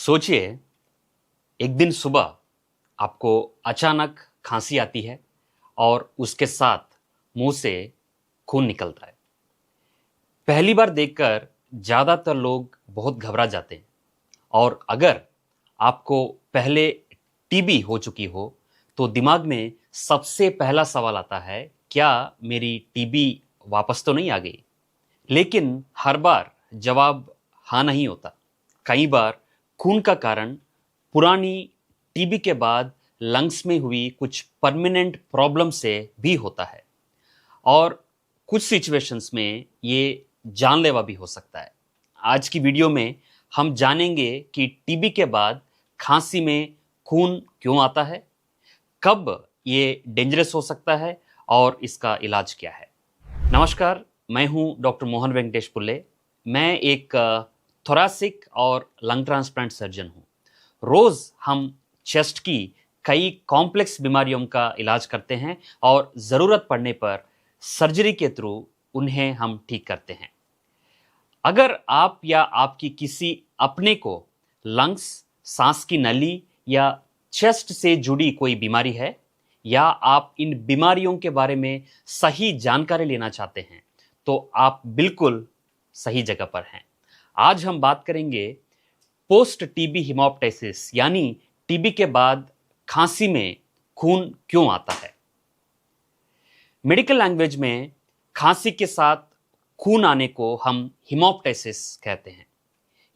सोचिए, एक दिन सुबह आपको अचानक खांसी आती है और उसके साथ मुंह से खून निकलता है। पहली बार देखकर ज़्यादातर लोग बहुत घबरा जाते हैं और अगर आपको पहले टीबी हो चुकी हो, तो दिमाग में सबसे पहला सवाल आता है, क्या मेरी टीबी वापस तो नहीं आ गई? लेकिन हर बार जवाब हाँ नहीं होता। कई बार खून का कारण पुरानी टीबी के बाद लंग्स में हुई कुछ परमानेंट प्रॉब्लम से भी होता है और कुछ सिचुएशंस में ये जानलेवा भी हो सकता है। आज की वीडियो में हम जानेंगे कि टीबी के बाद खांसी में खून क्यों आता है, कब ये डेंजरस हो सकता है और इसका इलाज क्या है। नमस्कार, मैं हूं डॉक्टर मोहन वेंकटेश पुल्ले। मैं एक थोरेसिक और लंग ट्रांसप्लांट सर्जन हूं। रोज हम चेस्ट की कई कॉम्प्लेक्स बीमारियों का इलाज करते हैं और ज़रूरत पड़ने पर सर्जरी के थ्रू उन्हें हम ठीक करते हैं। अगर आप या आपकी किसी अपने को लंग्स, सांस की नली या चेस्ट से जुड़ी कोई बीमारी है या आप इन बीमारियों के बारे में सही जानकारी लेना चाहते हैं, तो आप बिल्कुल सही जगह पर हैं। आज हम बात करेंगे पोस्ट टीबी हिमोप्टाइसिस, यानी टीबी के बाद खांसी में खून क्यों आता है। मेडिकल लैंग्वेज में खांसी के साथ खून आने को हम हिमोप्टाइसिस कहते हैं।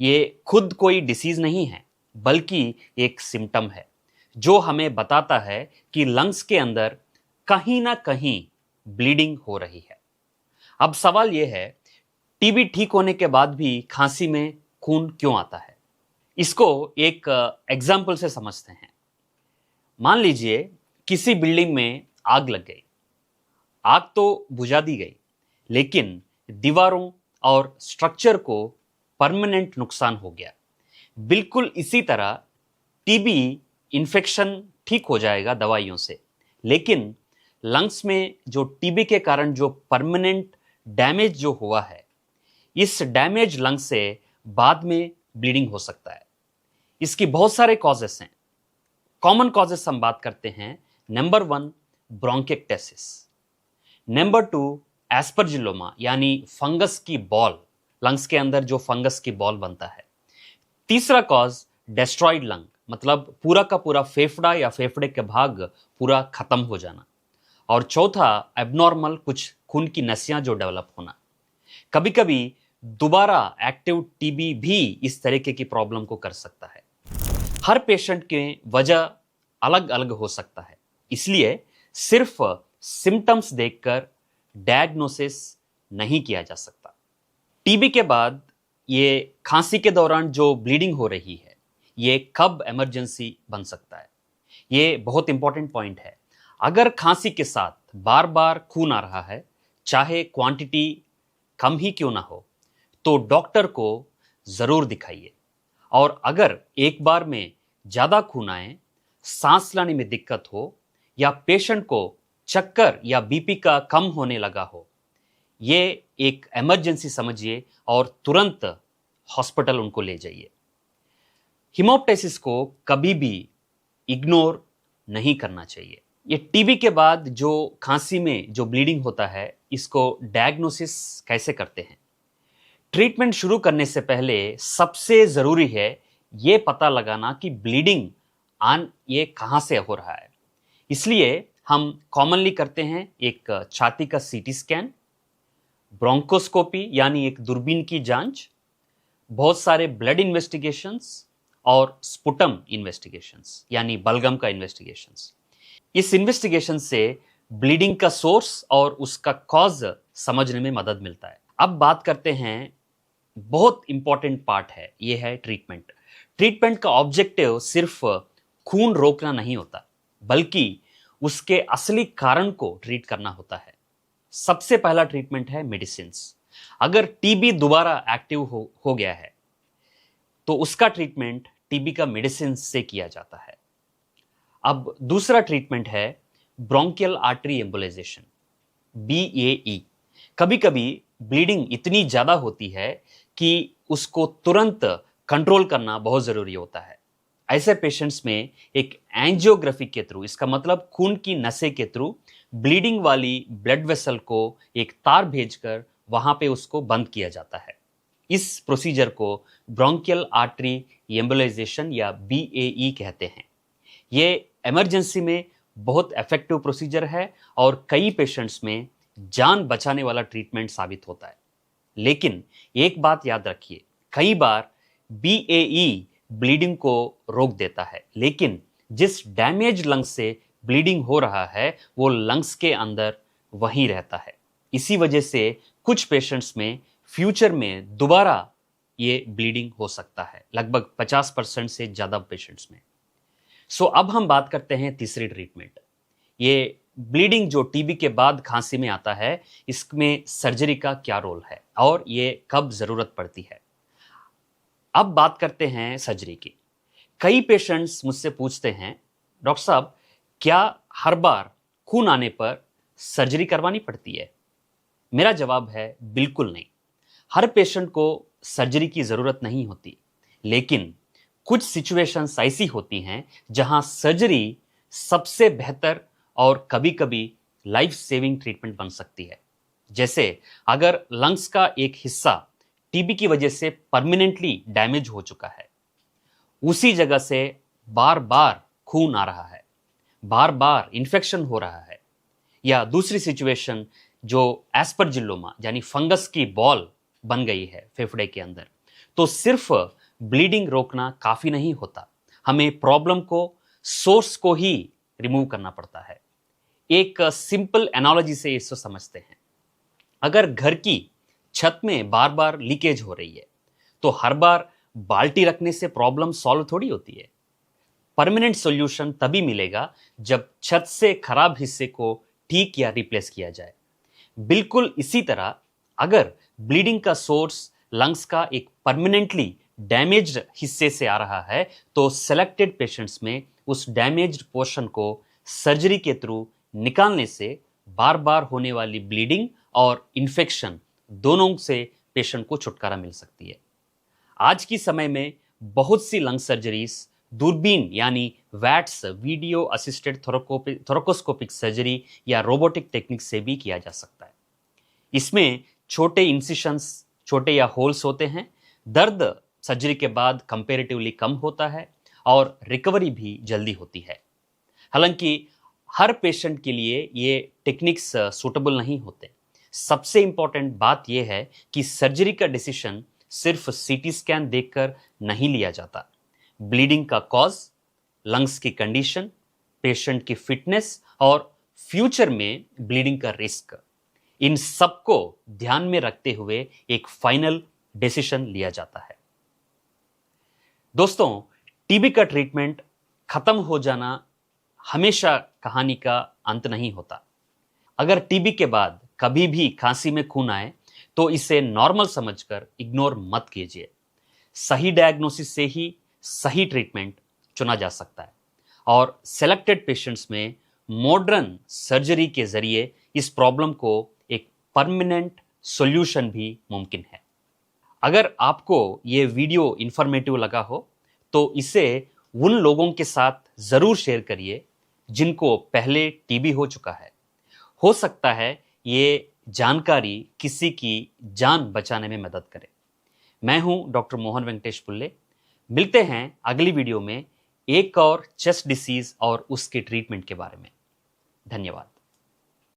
ये खुद कोई डिसीज नहीं है, बल्कि एक सिम्टम है जो हमें बताता है कि लंग्स के अंदर कहीं ना कहीं ब्लीडिंग हो रही है। अब सवाल यह है, टीबी ठीक होने के बाद भी खांसी में खून क्यों आता है? इसको एक एग्जाम्पल से समझते हैं। मान लीजिए किसी बिल्डिंग में आग लग गई। आग तो बुझा दी गई, लेकिन दीवारों और स्ट्रक्चर को परमानेंट नुकसान हो गया। बिल्कुल इसी तरह टीबी इन्फेक्शन ठीक हो जाएगा दवाइयों से, लेकिन लंग्स में जो टीबी के कारण जो परमानेंट डैमेज जो हुआ है, इस डैमेज लंग्स से बाद में ब्लीडिंग हो सकता है। इसकी बहुत सारे कॉजेस हैं। कॉमन कॉजेस हम बात करते हैं। नंबर 1, ब्रोंकिक्टेसिस। नंबर 2, एस्परजिलोमा, यानी फंगस की बॉल, लंग्स के अंदर जो फंगस की बॉल बनता है। तीसरा कॉज डेस्ट्रॉयड लंग, मतलब पूरा का पूरा फेफड़ा या फेफड़े के भाग पूरा खत्म हो जाना। और चौथा, एबनॉर्मल कुछ खून की नसियां जो डेवलप होना। कभी कभी दोबारा एक्टिव टीबी भी इस तरीके की प्रॉब्लम को कर सकता है। हर पेशेंट के वजह अलग अलग हो सकता है, इसलिए सिर्फ सिम्टम्स देखकर डायग्नोसिस नहीं किया जा सकता। टीबी के बाद ये खांसी के दौरान जो ब्लीडिंग हो रही है, ये कब इमरजेंसी बन सकता है? ये बहुत इंपॉर्टेंट पॉइंट है। अगर खांसी के साथ बार बार खून आ रहा है, चाहे क्वांटिटी कम ही क्यों ना हो, तो डॉक्टर को जरूर दिखाइए। और अगर एक बार में ज्यादा खून आए, सांस लेने में दिक्कत हो या पेशेंट को चक्कर या बीपी का कम होने लगा हो, ये एक इमरजेंसी समझिए और तुरंत हॉस्पिटल उनको ले जाइए। हिमोप्टाइसिस को कभी भी इग्नोर नहीं करना चाहिए। ये टीबी के बाद जो खांसी में जो ब्लीडिंग होता है, इसको डायग्नोसिस कैसे करते हैं? ट्रीटमेंट शुरू करने से पहले सबसे जरूरी है ये पता लगाना कि ब्लीडिंग ये कहां से हो रहा है। इसलिए हम कॉमनली करते हैं एक छाती का सीटी स्कैन, ब्रोंकोस्कोपी यानी एक दूरबीन की जांच, बहुत सारे ब्लड इन्वेस्टिगेशंस और स्पुटम इन्वेस्टिगेशंस यानी बलगम का इन्वेस्टिगेशंस। इस इन्वेस्टिगेशन से ब्लीडिंग का सोर्स और उसका कॉज समझने में मदद मिलता है। अब बात करते हैं, बहुत इंपॉर्टेंट पार्ट है, यह है ट्रीटमेंट। ट्रीटमेंट का ऑब्जेक्टिव सिर्फ खून रोकना नहीं होता, बल्कि उसके असली कारण को ट्रीट करना होता है। सबसे पहला ट्रीटमेंट है मेडिसिन्स। अगर टीबी दोबारा एक्टिव हो गया है, तो उसका ट्रीटमेंट टीबी का मेडिसिन से किया जाता है। अब दूसरा ट्रीटमेंट है ब्रोंकियल आर्टरी एम्बोलाइजेशन, BAE। कभी कभी ब्लीडिंग इतनी ज्यादा होती है कि उसको तुरंत कंट्रोल करना बहुत ज़रूरी होता है। ऐसे पेशेंट्स में एक एंजियोग्राफी के थ्रू, इसका मतलब खून की नसें के थ्रू ब्लीडिंग वाली ब्लड वेसल को एक तार भेजकर वहां पे उसको बंद किया जाता है। इस प्रोसीजर को ब्रोंकियल आर्टरी एम्बोलाइजेशन या BAE कहते हैं। ये इमरजेंसी में बहुत इफेक्टिव प्रोसीजर है और कई पेशेंट्स में जान बचाने वाला ट्रीटमेंट साबित होता है। लेकिन एक बात याद रखिए, कई बार BAE ब्लीडिंग को रोक देता है, लेकिन जिस डैमेज लंग्स से ब्लीडिंग हो रहा है वो लंग्स के अंदर वहीं रहता है। इसी वजह से कुछ पेशेंट्स में फ्यूचर में दोबारा ये ब्लीडिंग हो सकता है, लगभग 50% से ज़्यादा पेशेंट्स में। अब हम बात करते हैं तीसरी ट्रीटमेंट। ये ब्लीडिंग जो टीबी के बाद खांसी में आता है, इसमें सर्जरी का क्या रोल है और ये कब ज़रूरत पड़ती है। अब बात करते हैं सर्जरी की। कई पेशेंट्स मुझसे पूछते हैं, डॉक्टर साहब क्या हर बार खून आने पर सर्जरी करवानी पड़ती है? मेरा जवाब है बिल्कुल नहीं। हर पेशेंट को सर्जरी की ज़रूरत नहीं होती, लेकिन कुछ सिचुएशंस ऐसी होती हैं जहां सर्जरी सबसे बेहतर और कभी-कभी लाइफ सेविंग ट्रीटमेंट बन सकती है। जैसे अगर लंग्स का एक हिस्सा टीबी की वजह से परमानेंटली डैमेज हो चुका है, उसी जगह से बार बार खून आ रहा है, बार बार इन्फेक्शन हो रहा है, या दूसरी सिचुएशन जो एस्परजिलोमा यानी फंगस की बॉल बन गई है फेफड़े के अंदर, तो सिर्फ ब्लीडिंग रोकना काफ़ी नहीं होता, हमें प्रॉब्लम को, सोर्स को ही रिमूव करना पड़ता है। एक सिंपल एनालॉजी से इसको समझते हैं। अगर घर की छत में बार बार लीकेज हो रही है, तो हर बार बाल्टी रखने से प्रॉब्लम सॉल्व थोड़ी होती है। परमानेंट सॉल्यूशन तभी मिलेगा जब छत से खराब हिस्से को ठीक या रिप्लेस किया जाए। बिल्कुल इसी तरह अगर ब्लीडिंग का सोर्स लंग्स का एक परमानेंटली डैमेज्ड हिस्से से आ रहा है, तो सेलेक्टेड पेशेंट्स में उस डैमेज्ड पोर्शन को सर्जरी के थ्रू निकालने से बार बार होने वाली ब्लीडिंग और इन्फेक्शन दोनों से पेशेंट को छुटकारा मिल सकती है। आज की समय में बहुत सी लंग सर्जरीज दूरबीन यानी वैट्स, वीडियो असिस्टेड थोरकोस्कोपिक सर्जरी या रोबोटिक टेक्निक से भी किया जा सकता है। इसमें छोटे इंसिशंस, छोटे या होल्स होते हैं, दर्द सर्जरी के बाद कंपैरेटिवली कम होता है और रिकवरी भी जल्दी होती है। हालांकि हर पेशेंट के लिए ये टेक्निक्स सूटेबल नहीं होते। सबसे इंपॉर्टेंट बात यह है कि सर्जरी का डिसीजन सिर्फ सीटी स्कैन देखकर नहीं लिया जाता। ब्लीडिंग का कॉज, लंग्स की कंडीशन, पेशेंट की फिटनेस और फ्यूचर में ब्लीडिंग का रिस्क, इन सबको ध्यान में रखते हुए एक फाइनल डिसीजन लिया जाता है। दोस्तों, टीबी का ट्रीटमेंट खत्म हो जाना हमेशा कहानी का अंत नहीं होता। अगर टीबी के बाद कभी भी खांसी में खून आए तो इसे नॉर्मल समझकर इग्नोर मत कीजिए। सही डायग्नोसिस से ही सही ट्रीटमेंट चुना जा सकता है और सेलेक्टेड पेशेंट्स में मॉडर्न सर्जरी के जरिए इस प्रॉब्लम को एक परमानेंट सॉल्यूशन भी मुमकिन है। अगर आपको ये वीडियो इंफॉर्मेटिव लगा हो तो इसे उन लोगों के साथ ज़रूर शेयर करिए जिनको पहले टीबी हो चुका है। हो सकता है ये जानकारी किसी की जान बचाने में मदद करे। मैं हूं डॉक्टर मोहन वेंकटेश पुल्ले। मिलते हैं अगली वीडियो में एक और चेस्ट डिसीज और उसके ट्रीटमेंट के बारे में। धन्यवाद।